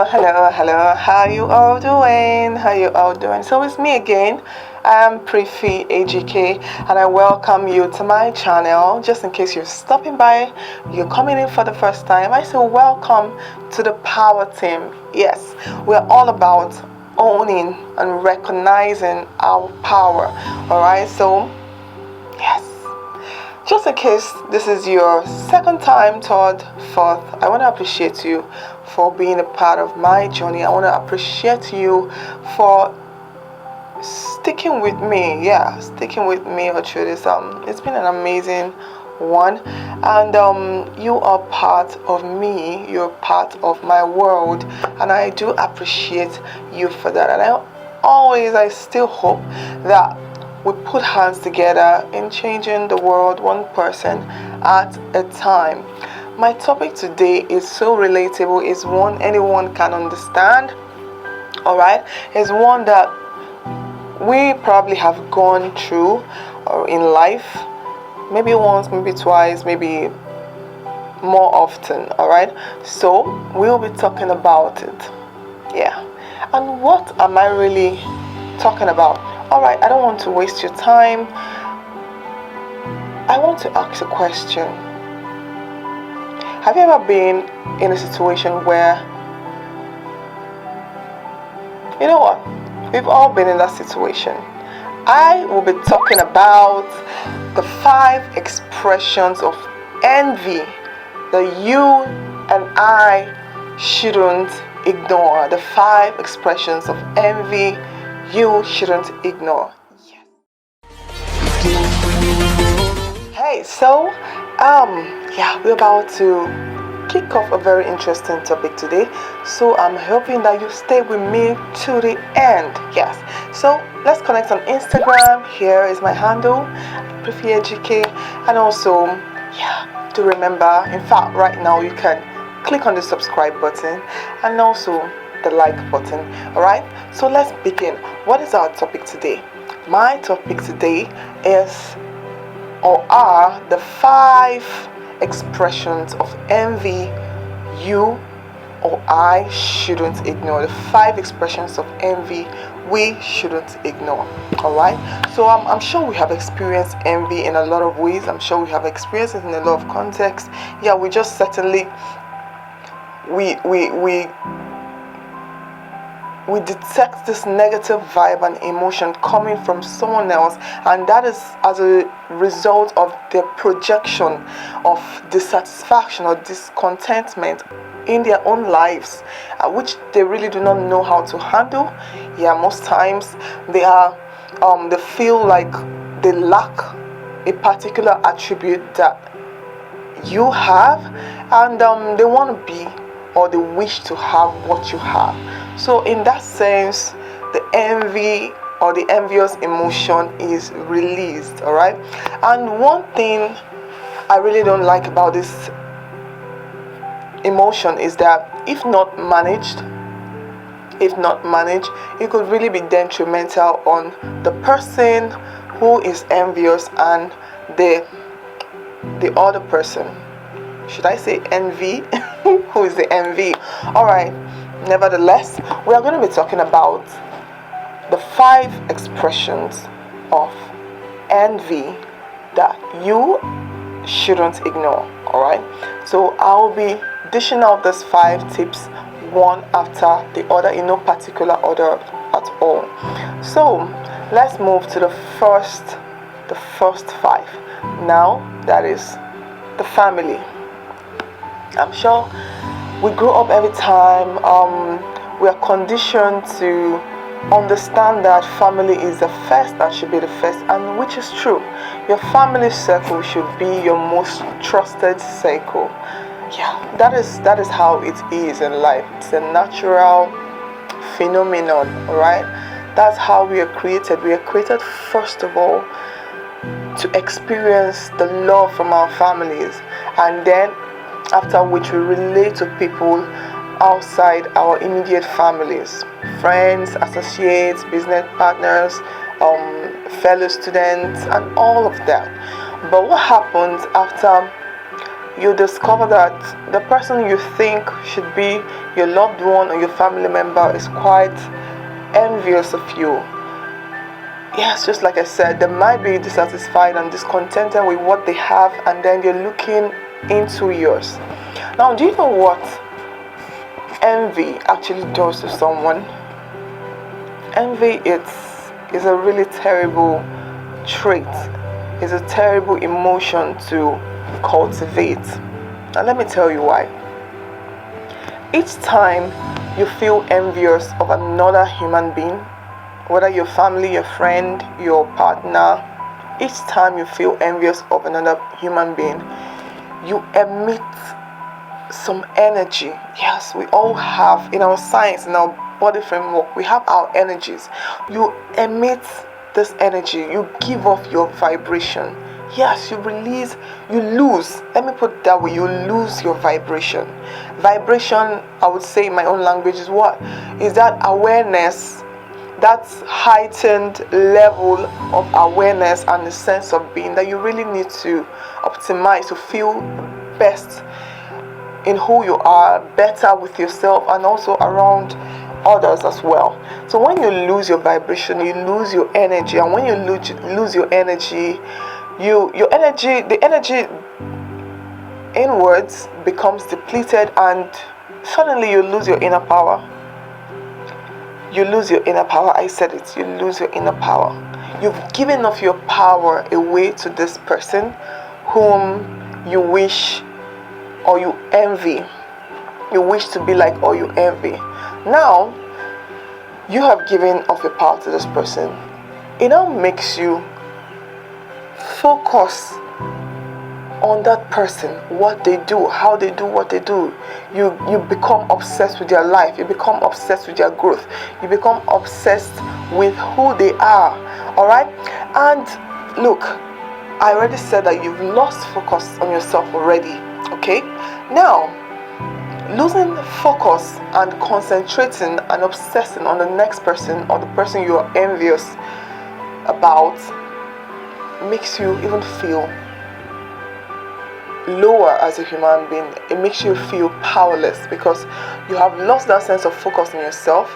Hello. How you all doing? So it's me again. I'm Prefi AGK, and I welcome you to my channel. Just in case you're stopping by, you're coming in for the first time, I say welcome to the Power Team. Yes, we're all about owning and recognizing our power. All right, so yes. Just in case this is your second time, third, fourth, I want to appreciate you for being a part of my journey. I want to appreciate you for sticking with me. Yeah, sticking with me all through this. It's been an amazing one, and you are part of me. You're part of my world, and I do appreciate you for that. And I still hope that we put hands together in changing the world one person at a time. My topic today is so relatable. It's one anyone can understand. Alright? It's one that we probably have gone through in life. Maybe once, maybe twice, maybe more often. Alright? So we'll be talking about it. Yeah. And what am I really talking about? Alright, I don't want to waste your time. I want to ask a question. Have you ever been in a situation where, you know what, we've all been in that situation. I will be talking about the 5 expressions of envy that you and I shouldn't ignore. The 5 expressions of envy you shouldn't ignore. Yes. Hey, so we're about to kick off a very interesting topic today. So I'm hoping that you stay with me to the end. Yes. So let's connect on Instagram. Here is my handle, PrefiGK, and also to remember. In fact, right now you can click on the subscribe button and also the like button. Alright, so let's begin. What is our topic today? My topic today is are the 5 expressions of envy you or I shouldn't ignore. The 5 expressions of envy we shouldn't ignore. Alright, so I'm sure we have experienced envy in a lot of ways. I'm sure we have experienced it in a lot of contexts. Yeah, we just certainly we detect this negative vibe and emotion coming from someone else, and that is as a result of their projection of dissatisfaction or discontentment in their own lives, which they really do not know how to handle. Yeah, most times they feel like they lack a particular attribute that you have, and they want to be or they wish to have what you have. So in that sense, the envy or the envious emotion is released. All right, and one thing I really don't like about this emotion is that if not managed, it could really be detrimental on the person who is envious and the other person. Should I say envy? Who is the envy? Alright, nevertheless, we are going to be talking about the 5 expressions of envy that you shouldn't ignore. Alright, so I'll be dishing out these 5 tips one after the other in no particular order at all. So let's move to the first 5. Now, that is the family. I'm sure we grow up every time we are conditioned to understand that family is the first, that should be the first, and which is true. Your family circle should be your most trusted circle. Yeah, that is how it is in life. It's a natural phenomenon, alright? That's how we are created. We are created first of all to experience the love from our families, and then after which we relate to people outside our immediate families, friends, associates, business partners, fellow students, and all of that. But what happens after you discover that the person you think should be your loved one or your family member is quite envious of you. Yes, just like I said, they might be dissatisfied and discontented with what they have, and then you're looking into yours. Now, do you know what envy actually does to someone? Envy is a really terrible trait. It's a terrible emotion to cultivate. And let me tell you why. Each time you feel envious of another human being, whether your family, your friend, your partner, each time you feel envious of another human being, you emit some energy. Yes, we all have, in our science, in our body framework, we have our energies. You emit this energy, you give off your vibration. Yes, you release, you lose. Let me put it that way, you lose your vibration. Vibration, I would say in my own language, is what? Is that awareness, that heightened level of awareness and the sense of being that you really need to optimize to feel best in who you are, better with yourself and also around others as well. So when you lose your vibration, you lose your energy, and when you lose your energy, the energy inwards becomes depleted, and suddenly you lose your inner power. You lose your inner power. I said it. You lose your inner power. You've given of your power away to this person whom you wish or you envy. You wish to be like or you envy. Now, you have given of your power to this person. It now makes you focus on that person, what they do, how they do what they do. You become obsessed with their life. You become obsessed with their growth. You become obsessed with who they are. Alright? And look, I already said that you've lost focus on yourself already. Okay? Now, losing focus and concentrating and obsessing on the next person or the person you are envious about makes you even feel lower as a human being. It makes you feel powerless because you have lost that sense of focus in yourself,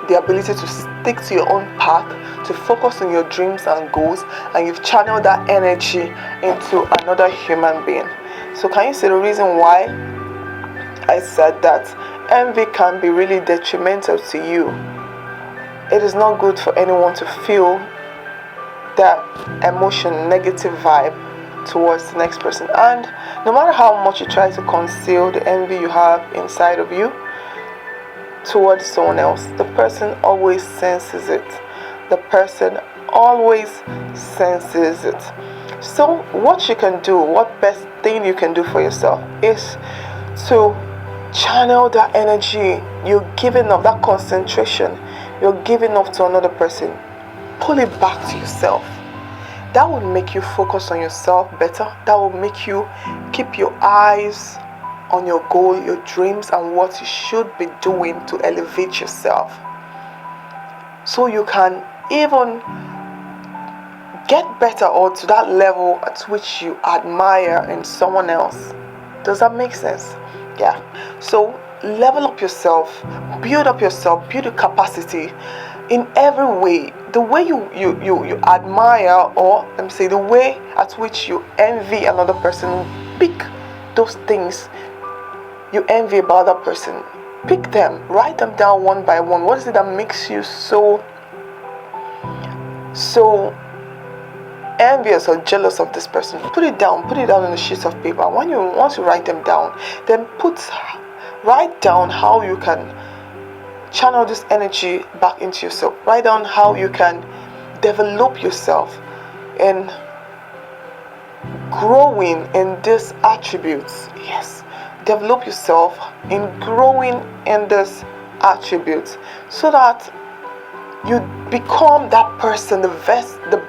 the ability to stick to your own path, to focus on your dreams and goals, and you've channeled that energy into another human being. So can you see the reason why I said that envy can be really detrimental to you? It is not good for anyone to feel that emotion, negative vibe towards the next person. And no matter how much you try to conceal the envy you have inside of you towards someone else, the person always senses it. The person always senses it. So what you can do, what best thing you can do for yourself is to channel that energy you're giving off, that concentration you're giving off to another person. Pull it back to yourself. That will make you focus on yourself better. That will make you keep your eyes on your goal, your dreams, and what you should be doing to elevate yourself. So you can even get better or to that level at which you admire in someone else. Does that make sense? Yeah. So level up yourself, build your capacity in every way. The way you admire, or let me say the way at which you envy another person, pick those things you envy about that person. Pick them, write them down one by one. What is it that makes you so envious or jealous of this person? Put it down on a sheet of paper. Once you write them down, then write down how you can channel this energy back into yourself. Write down how you can develop yourself in growing in these attributes. Yes, develop yourself in growing in these attributes so that you become that person, the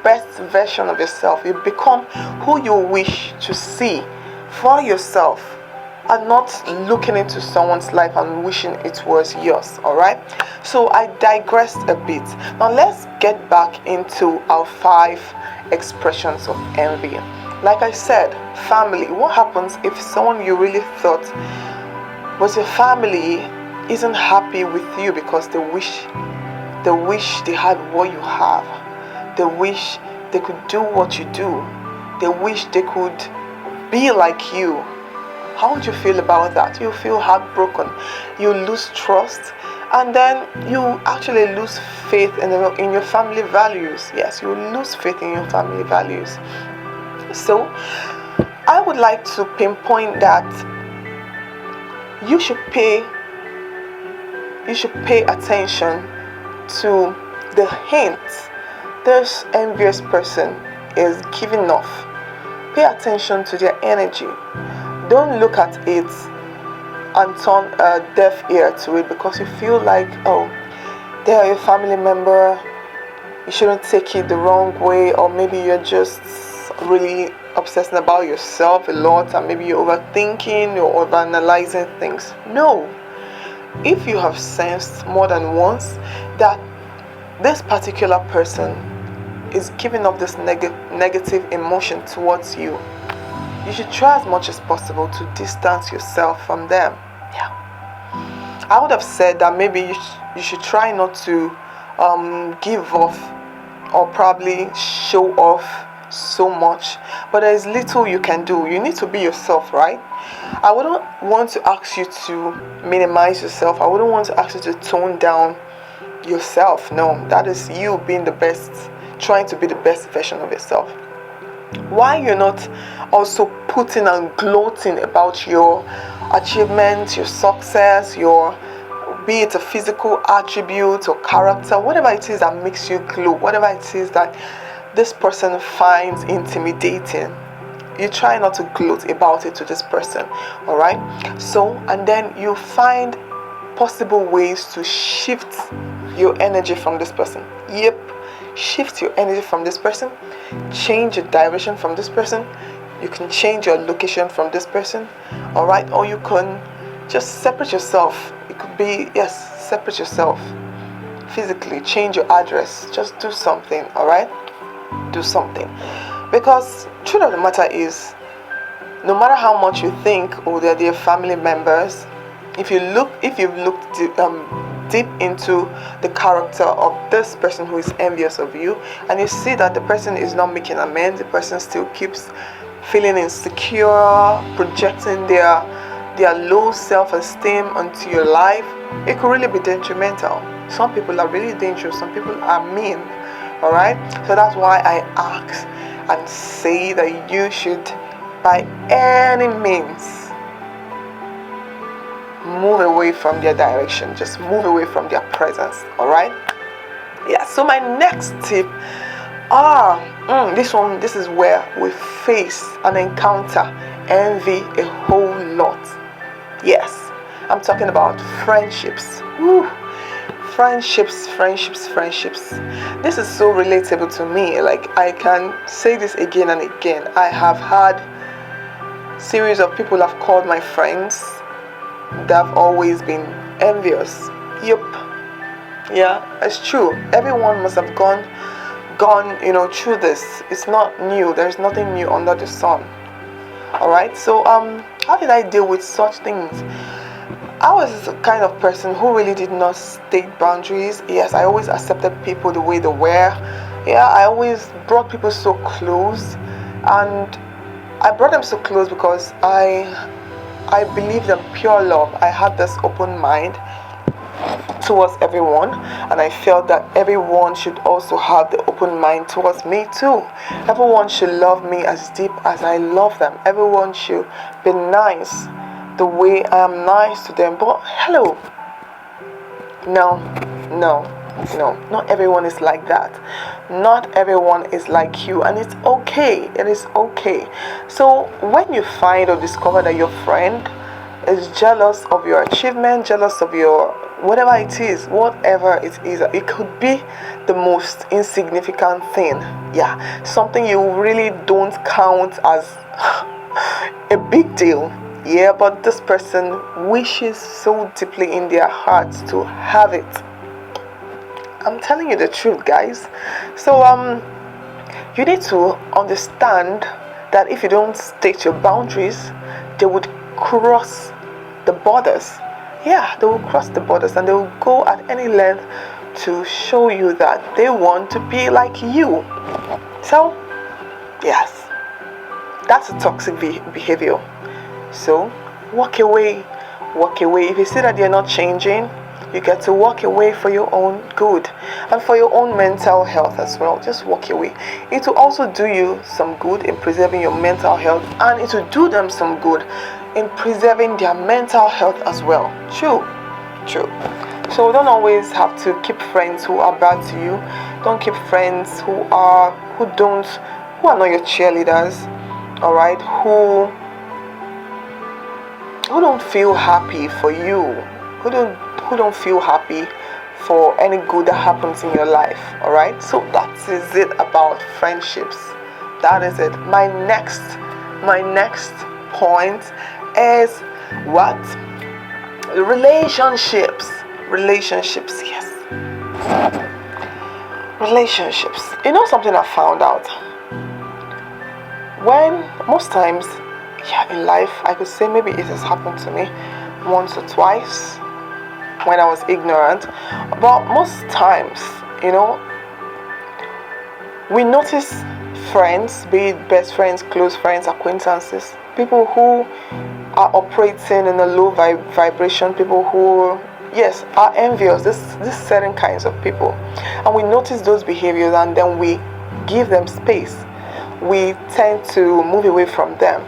best version of yourself. You become who you wish to see for yourself, and not looking into someone's life and wishing it was yours. Alright, so I digressed a bit. Now let's get back into our 5 expressions of envy. Like I said, family. What happens if someone you really thought was your family isn't happy with you because they wish they had what you have. They wish they could do what you do. They wish they could be like you. How would you feel about that? You feel heartbroken. You lose trust, and then you actually lose faith in your family values. Yes, you lose faith in your family values. So, I would like to pinpoint that you should pay attention to the hints this envious person is giving off. Pay attention to their energy. Don't look at it and turn a deaf ear to it because you feel like, oh, they are your family member, you shouldn't take it the wrong way, or maybe you're just really obsessing about yourself a lot, and maybe you're overthinking or overanalyzing things. No. If you have sensed more than once that this particular person is giving up this negative emotion towards you, you should try as much as possible to distance yourself from them. Yeah. I would have said that maybe you should try not to give off or probably show off so much, but there is little you can do. You need to be yourself, right? I wouldn't want to ask you to minimize yourself. I wouldn't want to ask you to tone down yourself. No, that is you being the best, trying to be the best version of yourself. Why you're not also putting and gloating about your achievements, your success, your, be it a physical attribute or character, whatever it is that makes you glow, whatever it is that this person finds intimidating, you try not to gloat about it to this person. All right, so, and then you find possible ways to shift your energy from this person. Yep, shift your energy from this person, change your direction from this person. You can change your location from this person. All right, or you can just separate yourself. It could be, yes, separate yourself physically, change your address, just do something. All right, do something, because truth of the matter is, no matter how much you think, oh, they're their family members, if you've looked deep into the character of this person who is envious of you, and you see that the person is not making amends, the person still keeps feeling insecure, projecting their low self-esteem onto your life, it could really be detrimental. Some people are really dangerous, some people are mean. All right, so that's why I ask and say that you should, by any means, move away from their direction. Just move away from their presence. All right. Yeah. So my next tip this is where we face and encounter envy a whole lot. Yes, I'm talking about friendships. Woo. Friendships. This is so relatable to me. Like, I can say this again and again. I have had series of people have called my friends that have always been envious. Yep. Yeah, it's true. Everyone must have gone, through this. It's not new. There's nothing new under the sun. All right. So, how did I deal with such things? I was the kind of person who really did not state boundaries. Yes, I always accepted people the way they were. Yeah, I always brought people so close, and I brought them so close because I believed in pure love. I had this open mind towards everyone, and I felt that everyone should also have the open mind towards me too. Everyone should love me as deep as I love them. Everyone should be nice the way I am nice to them. But hello, no, not everyone is like that. Not everyone is like you, and it's okay. It is okay. So when you find or discover that your friend is jealous of your achievement, jealous of your whatever it is, it could be the most insignificant thing. Yeah, something you really don't count as a big deal. Yeah, but this person wishes so deeply in their hearts to have it. I'm telling you the truth, guys. So you need to understand that if you don't state your boundaries, they would cross the borders. Yeah, they will cross the borders and they will go at any length to show you that they want to be like you. So, yes, that's a toxic behavior. So, walk away. Walk away. If you see that they're not changing, you get to walk away for your own good and for your own mental health as well. Just walk away. It will also do you some good in preserving your mental health, and it will do them some good in preserving their mental health as well. True. So don't always have to keep friends who are bad to you. Don't keep friends who are not your cheerleaders. All right, who don't feel happy for you, who don't feel happy for any good that happens in your life. All right, so that is it about friendships. That is it. My next point is what? Relationships. Yes, relationships. You know something I found out? When most times, in life, I could say maybe it has happened to me once or twice when I was ignorant, but most times, we notice friends, be it best friends, close friends, acquaintances, people who are operating in a low vibration, people who are envious, this certain kinds of people, and we notice those behaviors and then we give them space. We tend to move away from them.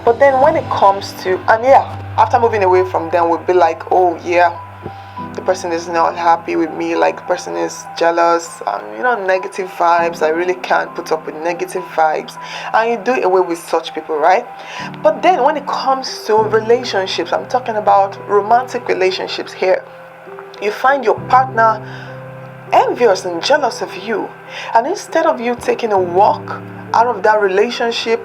But then when it comes to, after moving away from them, we'll be like, oh yeah, the person is not happy with me, like the person is jealous, negative vibes. I really can't put up with negative vibes, and you do away with such people, right? But then when it comes to relationships, I'm talking about romantic relationships here, you find your partner envious and jealous of you, and instead of you taking a walk out of that relationship,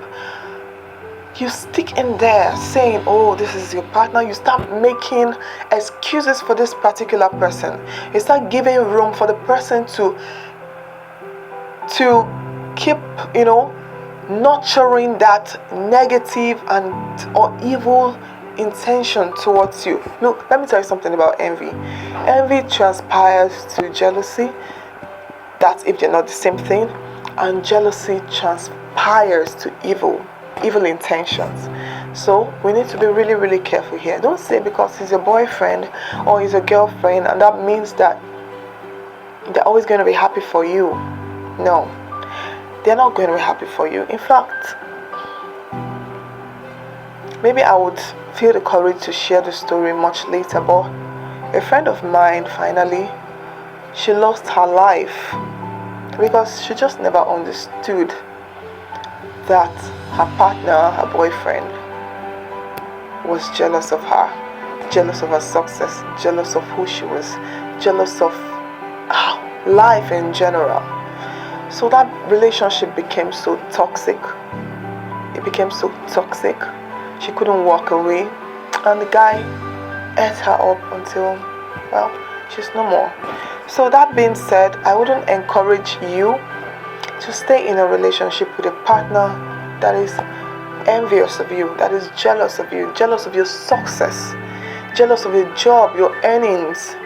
you stick in there saying, oh, this is your partner. You start making excuses for this particular person. You start giving room for the person to keep, nurturing that negative or evil intention towards you. Look, let me tell you something about envy. Envy transpires to jealousy. That's if they're not the same thing. And jealousy transpires to evil intentions. So we need to be really, really careful here. Don't say because he's your boyfriend or he's a girlfriend and that means that they're always going to be happy for you. No, they're not going to be happy for you. In fact, maybe I would feel the courage to share the story much later, but a friend of mine, finally, she lost her life because she just never understood that her partner, her boyfriend, was jealous of her success, jealous of who she was, jealous of life in general. So that relationship became so toxic. It became so toxic. She couldn't walk away, and the guy ate her up until, she's no more. So that being said, I wouldn't encourage you to stay in a relationship with a partner that is envious of you, that is jealous of you, jealous of your success, jealous of your job, your earnings,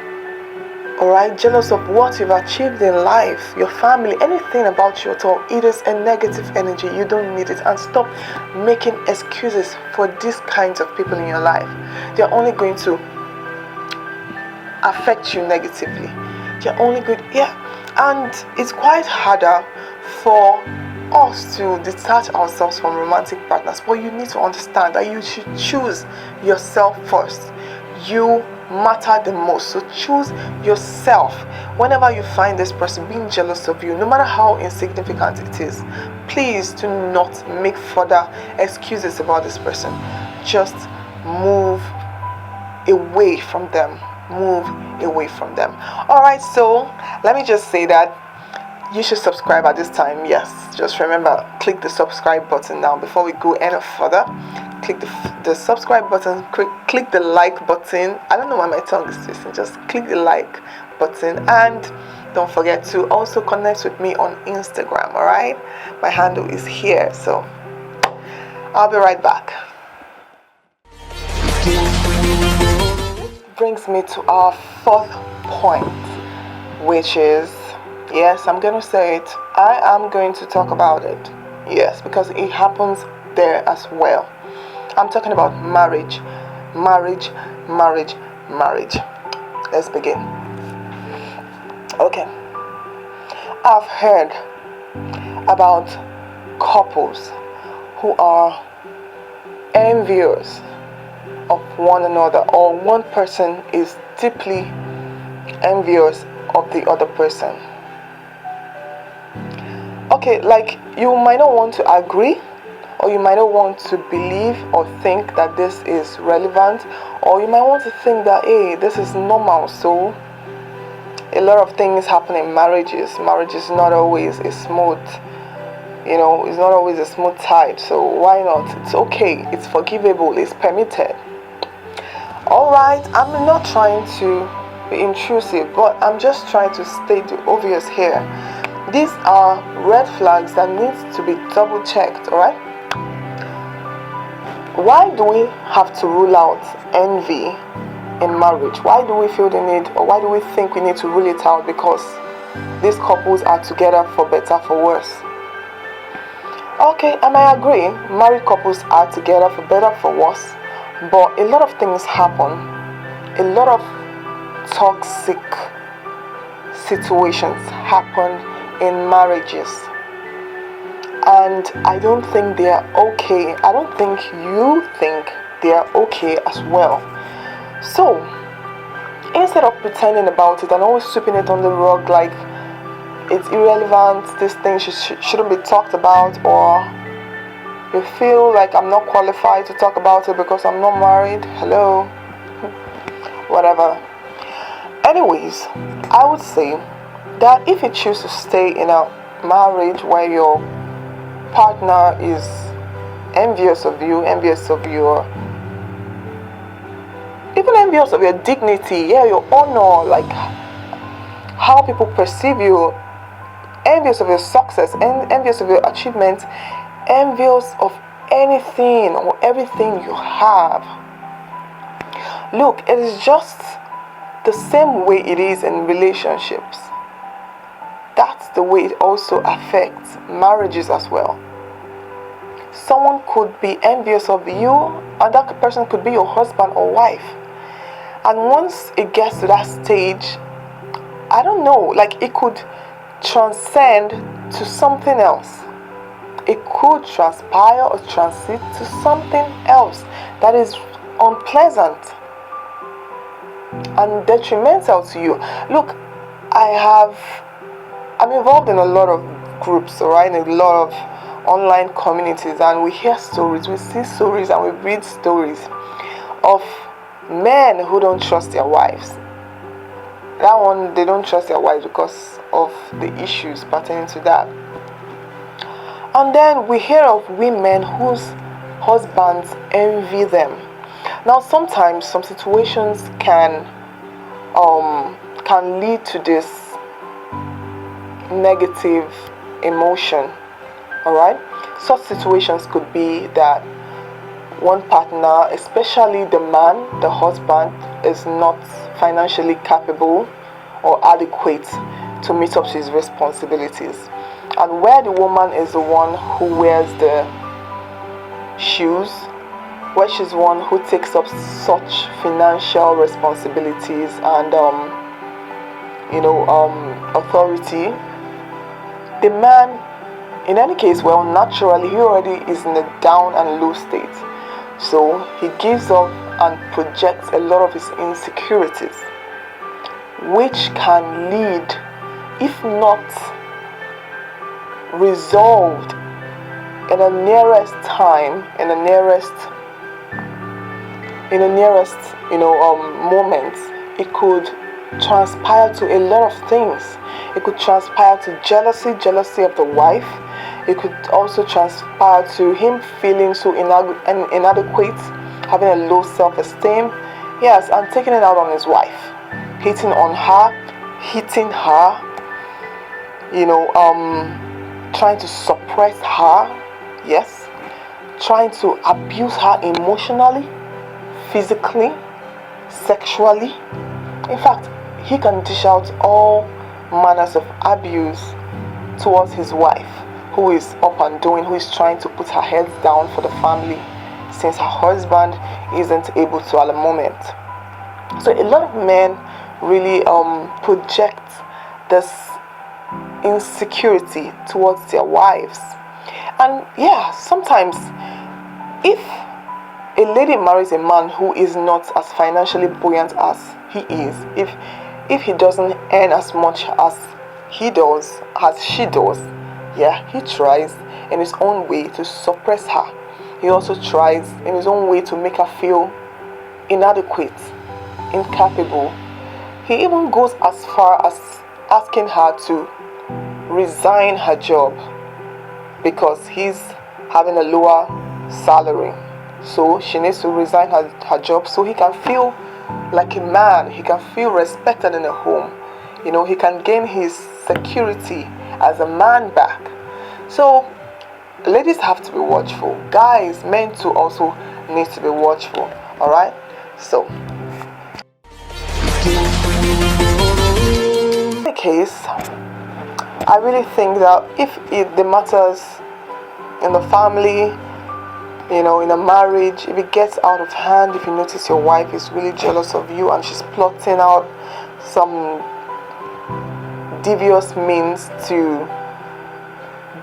alright, jealous of what you've achieved in life, your family, anything about you at all. It is a negative energy. You don't need it. And stop making excuses for these kinds of people in your life. They're only going to affect you negatively. They're only good, and it's quite harder for us to detach ourselves from romantic partners, but you need to understand that you should choose yourself first. You matter the most, so choose yourself. Whenever you find this person being jealous of you, no matter how insignificant it is, please do not make further excuses about this person. Just move away from them. Alright, so let me just say that you should subscribe at this time. Yes, just remember, click the subscribe button now before we go any further. Click the subscribe button, click the like button. I don't know why my tongue is twisting. Just click the like button, and don't forget to also connect with me on Instagram. Alright, my handle is here. So I'll be right back. Brings me to our fourth point, which is, yes, I'm going to say it, I am going to talk about it. Yes, because it happens there as well. I'm talking about marriage. Marriage. Let's begin. Okay. I've heard about couples who are envious of one another, or one person is deeply envious of the other person. Okay, like, you might not want to agree, or you might not want to believe or think that this is relevant, or you might want to think that, hey, this is normal. So a lot of things happen in marriages. Marriage is not always a smooth, it's not always a smooth tide. So why not? It's okay, it's forgivable, it's permitted. Alright, I'm not trying to be intrusive, but I'm just trying to state the obvious here. These are red flags that need to be double checked, alright? Why do we have to rule out envy in marriage? Why do we feel the need, or why do we think we need to rule it out? Because these couples are together for better, for worse. Okay, and I agree, married couples are together for better, for worse, but a lot of things happen. A lot of toxic situations happen in marriages, and I don't think they are okay. I don't think you think they are okay as well. So instead of pretending about it and always sweeping it on the rug like it's irrelevant, this thing shouldn't be talked about, or you feel like I'm not qualified to talk about it because I'm not married, hello, whatever. Anyways, I would say that if you choose to stay in a marriage where your partner is envious of you, envious of your dignity, your honor, like how people perceive you, envious of your success, envious of your achievements, envious of anything or everything you have. Look, it is just the same way it is in relationships. That's the way it also affects marriages as well. Someone could be envious of you, and that person could be your husband or wife. And once it gets to that stage, I don't know, like it could transcend to something else. It could transpire or transit to something else that is unpleasant and detrimental to you. Look, I'm involved in a lot of groups, alright, in a lot of online communities, and we hear stories, we see stories, and we read stories of men who don't trust their wives. That one, they don't trust their wives because of the issues pertaining to that. And then we hear of women whose husbands envy them. Now, sometimes some situations can lead to this negative emotion. Alright? Such situations could be that one partner, especially the man, the husband, is not financially capable or adequate to meet up to his responsibilities. And where the woman is the one who wears the shoes, where she's the one who takes up such financial responsibilities and authority, the man, in any case, well, naturally he already is in a down and low state. So he gives up and projects a lot of his insecurities, which can lead, if not resolved in the nearest time, in the nearest moment, it could transpire to a lot of things. It could transpire to jealousy of the wife. It could also transpire to him feeling so inadequate, having a low self-esteem. Yes, and taking it out on his wife, hitting her, trying to suppress her. Yes, trying to abuse her emotionally, physically, sexually. In fact, he can dish out all manners of abuse towards his wife, who is up and doing, who is trying to put her head down for the family, since her husband isn't able to at the moment. So a lot of men really project this insecurity towards their wives. And yeah, sometimes if a lady marries a man who is not as financially buoyant as he is, if he doesn't earn as much as he does, as she does, yeah, he tries in his own way to suppress her. He also tries in his own way to make her feel inadequate, incapable. He even goes as far as asking her to resign her job because he's having a lower salary. So she needs to resign her job so he can feel like a man, he can feel respected in a home. You know, he can gain his security as a man back. So ladies have to be watchful. Guys, men too also need to be watchful. Alright? So in the case, I really think that if the matters in the family, you know, in a marriage, if it gets out of hand, if you notice your wife is really jealous of you and she's plotting out some devious means to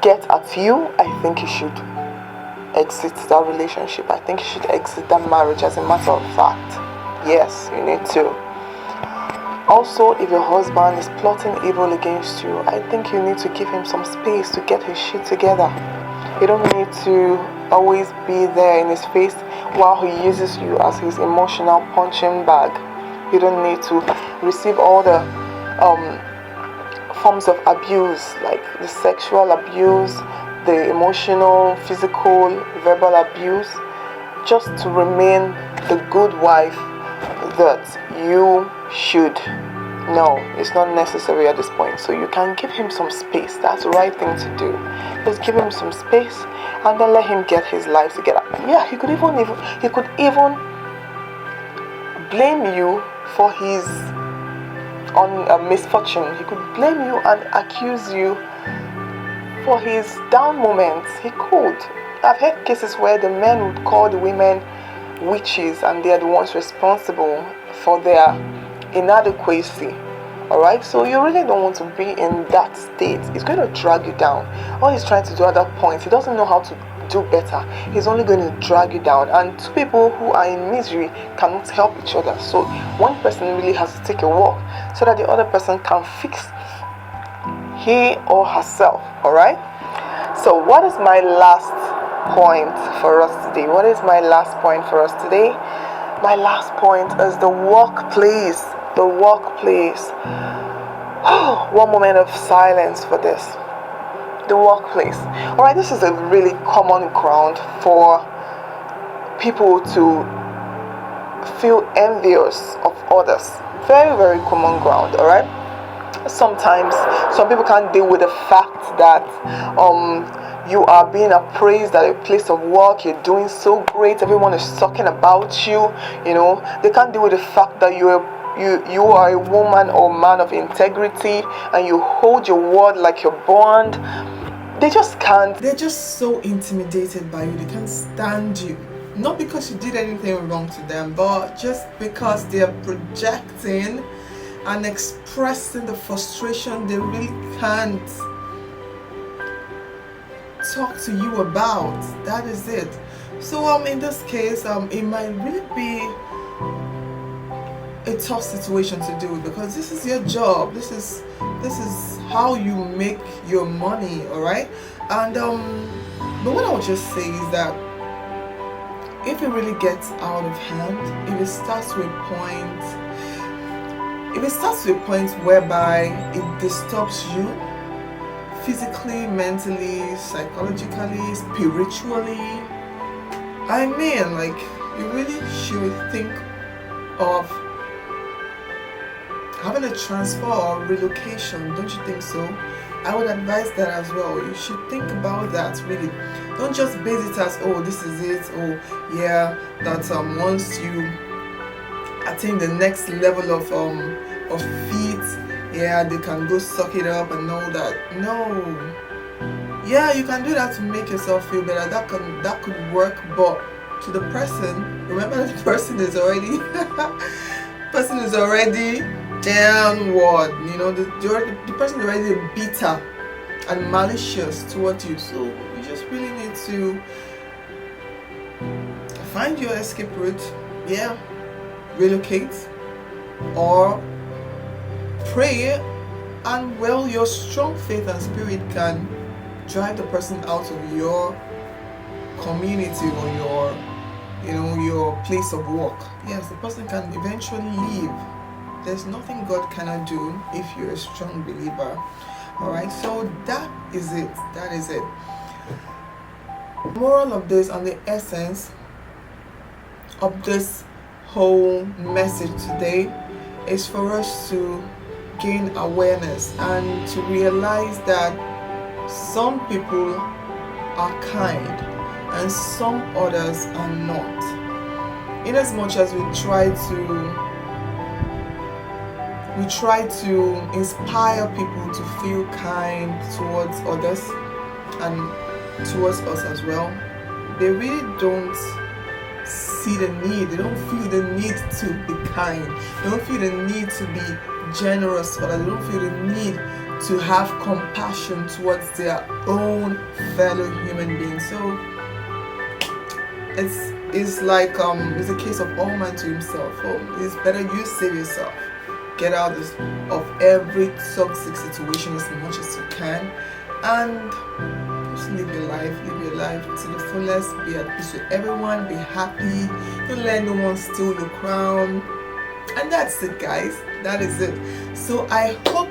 get at you, I think you should exit that relationship. I think you should exit that marriage, as a matter of fact. Yes, you need to. Also, if your husband is plotting evil against you, I think you need to give him some space to get his shit together. You don't need to always be there in his face while he uses you as his emotional punching bag. You don't need to receive all the forms of abuse, like the sexual abuse, the emotional, physical, verbal abuse, just to remain the good wife that you should. No, it's not necessary at this point. So you can give him some space. That's the right thing to do. Just give him some space and then let him get his life together. Yeah, he could even blame you for his misfortune. He could blame you and accuse you for his down moments. He could. I've heard cases where the men would call the women witches and they are the ones responsible for their inadequacy. Alright, so you really don't want to be in that state. It's going to drag you down. All he's trying to do at that point, he doesn't know how to do better. He's only going to drag you down, and two people who are in misery cannot help each other. So one person really has to take a walk so that the other person can fix he or herself. Alright, so what is my last point for us today? What is my last point for us today? My last point is the workplace. The workplace. Oh, one moment of silence for this. The workplace. Alright, this is a really common ground for people to feel envious of others. Very, very common ground. Alright. Sometimes some people can't deal with the fact that you are being appraised at a place of work. You're doing so great. Everyone is talking about you. You know, they can't deal with the fact that you are a woman or man of integrity and you hold your word like your bond. They just can't. They're just so intimidated by you. They can't stand you. Not because you did anything wrong to them, but just because they are projecting and expressing the frustration they really can't talk to you about. That is it. So in this case, it might really be a tough situation to do, because this is your job. This is how you make your money. All right. And but what I would just say is that if it really gets out of hand, if it starts to a point whereby it disturbs you physically, mentally, psychologically, spiritually, I mean, like, you really should think of having a transfer or relocation. Don't you think so? I would advise that as well. You should think about that really. Don't just base it as, oh, this is it, oh yeah, that once you attain the next level of feet, yeah, they can go suck it up and all that. No. Yeah, you can do that to make yourself feel better. That could work, but to the person, remember that the person is already downward. You know, the person is already bitter and malicious towards you. So you just really need to find your escape route. Yeah, relocate or pray, and well, your strong faith and spirit can drive the person out of your community or your place of work. Yes, the person can eventually leave. There's nothing God cannot do if you're a strong believer. Alright, so that is it. Moral of this, and the essence of this whole message today, is for us to gain awareness and to realize that some people are kind and some others are not. In as much as we try to inspire people to feel kind towards others and towards us as well, they really don't see the need. They don't feel the need to be kind. They don't feel the need to be generous, or they don't feel the need to have compassion towards their own fellow human beings. So it's like it's a case of all man to himself. Oh, it's better you save yourself. Get out of every toxic situation as much as you can, and just live your life to the fullest. Be at peace with everyone. Be happy. Don't let no one steal your crown. And that's it, guys. That is it. So I hope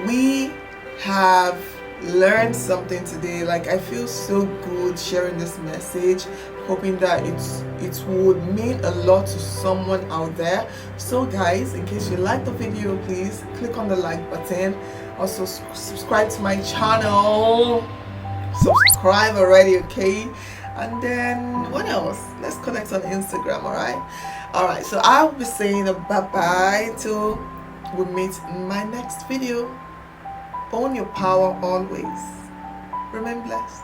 we have learned something today. Like, I feel so good sharing this message, hoping that it would mean a lot to someone out there. So guys, in case you like the video, please click on the like button. Also subscribe to my channel. Subscribe already, okay? And then what else? Let's connect on Instagram. All right, so I'll be saying a bye-bye till we meet in my next video. Own your power always. Remain blessed.